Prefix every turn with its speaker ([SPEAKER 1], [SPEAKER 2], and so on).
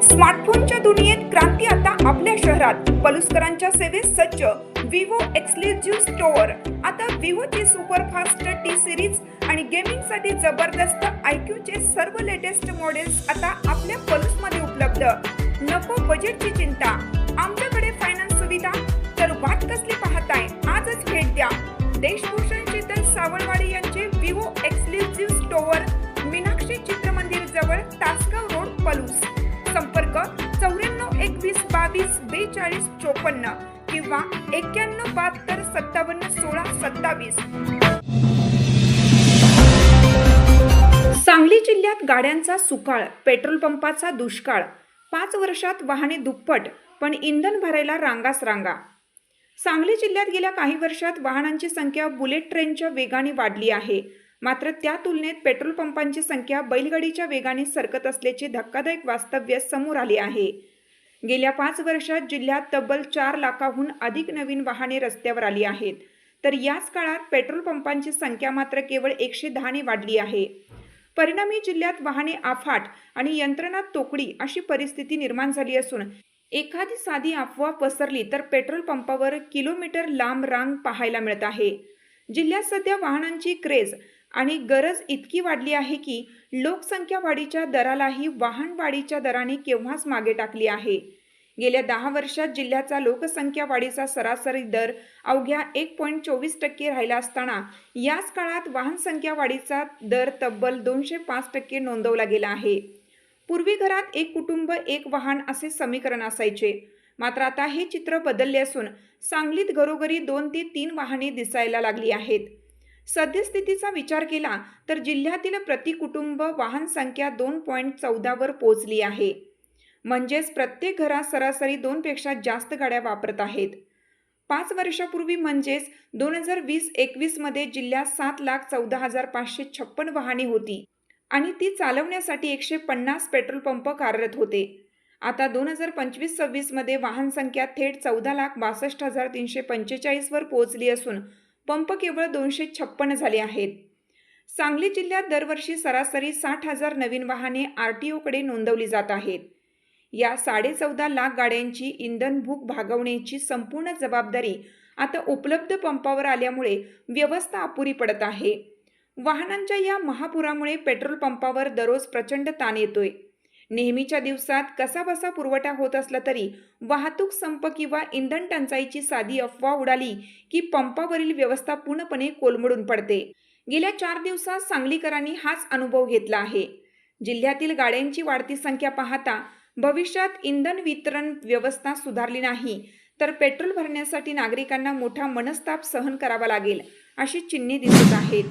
[SPEAKER 1] स्मार्टफोनच्या दुनियेत क्रांती आता आपल्या शहरात. पलुसकरांच्या सेवेत सज्ज विवो एक्सक्लुझिव्ह स्टोअर. आता विवोची सुपरफास्ट टी सिरीज आणि गेमिंगसाठी जबरदस्त IQ सर्व लेटेस्ट मॉडेल्स आता आपल्या पलुसमध्ये उपलब्ध. नको बजेटची चिंता, आमच्याकडे फायनान्स सुविधा. तर वाट कसली पाहताय, आजच भेट द्या. देशभूषण शीतल सावळवाडी यांचे Vivo exclusive store, Meenakshi Chitramandir जवळ, तासगाव रोड, पलूस. संपर्क 94 21 22 42 54 किंवा 91 72 57 16 27. सांगली जिल्ह्यात गाड्यांचा सुकाळ, पेट्रोल पंपाचा दुष्काळ. 5 वर्षात वाहने दुप्पट, पण इंधन भरायला रांगाच रांगा. सांगली जिल्ह्यात गेल्या काही वर्षात वाहनांची संख्या बुलेट ट्रेनच्या वेगाने वाढली आहे. मात्र त्या तुलनेत पेट्रोल पंपांची संख्या बैलगाडीच्या वेगाने सरकत असल्याचे धक्कादायक वास्तव्य समोर आले आहे. गेल्या 5 वर्षात जिल्ह्यात तब्बल 4 लाखाहून अधिक नवीन वाहने रस्त्यावर आली आहेत. तर याच काळात पेट्रोल पंपांची संख्या मात्र केवळ 110 ने वाढली आहे. परिणामी जिल्ह्यात वाहने अफाट आणि यंत्रणा तोकडी अशी परिस्थिती निर्माण झाली असून एखादी साधी अफवा पसरली तर पेट्रोल पंपावर किलोमीटर लांब रांग पाहायला मिळत आहे. जिल्ह्यात सध्या वाहनांची क्रेज आणि गरज इतकी वाढली आहे की लोकसंख्या वाढीच्या दरालाही वाहन वाढीच्या दराने केव्हाच मागे टाकली आहे. गेल्या 10 वर्षात जिल्ह्याचा लोकसंख्या वाढीचा सरासरी दर अवघ्या 1.24% राहिला असताना याच काळात वाहन संख्या वाढीचा दर तब्बल 205% नोंदवला गेला आहे. पूर्वी घरात एक कुटुंब एक वाहन असे समीकरण असायचे. मात्र आता हे चित्र बदलले असून सांगलीत घरोघरी 2 ते 3 वाहने दिसायला लागली आहेत. सद्यस्थितीचा विचार केला तर जिल्ह्यातील प्रति कुटुंब वाहन संख्या 2.14 वर पोहोचली आहे. म्हणजेच प्रत्येक घरात सरासरी 2 पेक्षा जास्त गाड्या वापरत आहेत. 5 वर्षापूर्वी म्हणजेच 2020-21 मध्ये जिल्ह्यात 7,14,556 वाहने होती आणि ती चालवण्यासाठी 150 पेट्रोल पंप कार्यरत होते. आता 2025-26 मध्ये वाहन संख्या थेट 14,62,345 वर पोहोचली असून पंप केवळ 256 झाले आहेत. सांगली जिल्ह्यात दरवर्षी सरासरी 60,000 नवीन वाहने RTOकडे नोंदवली जात आहेत. या 14.5 लाख गाड्यांची इंधन भूक भागवण्याची संपूर्ण जबाबदारी आता उपलब्ध पंपावर आल्यामुळे व्यवस्था अपुरी पडत आहे. वाहनांच्या या महापुरामुळे पेट्रोल पंपावर दररोज प्रचंड ताण येतोय. नेहमीच्या दिवसात कसाबसा पुरवठा होत असला तरी वाहतूक संप किंवा इंधन टंचाईची साधी अफवा उडाली की पंपावरील व्यवस्था पूर्णपणे कोलमडून पडते. गेल्या 4 दिवसात सांगलीकरांनी हाच अनुभव घेतला आहे. जिल्ह्यातील गाड्यांची वाढती संख्या पाहता भविष्यात इंधन वितरण व्यवस्था सुधारली नाही तर पेट्रोल भरण्यासाठी नागरिकांना मोठा मनस्ताप सहन करावा लागेल अशी चिन्हे दिसत आहेत.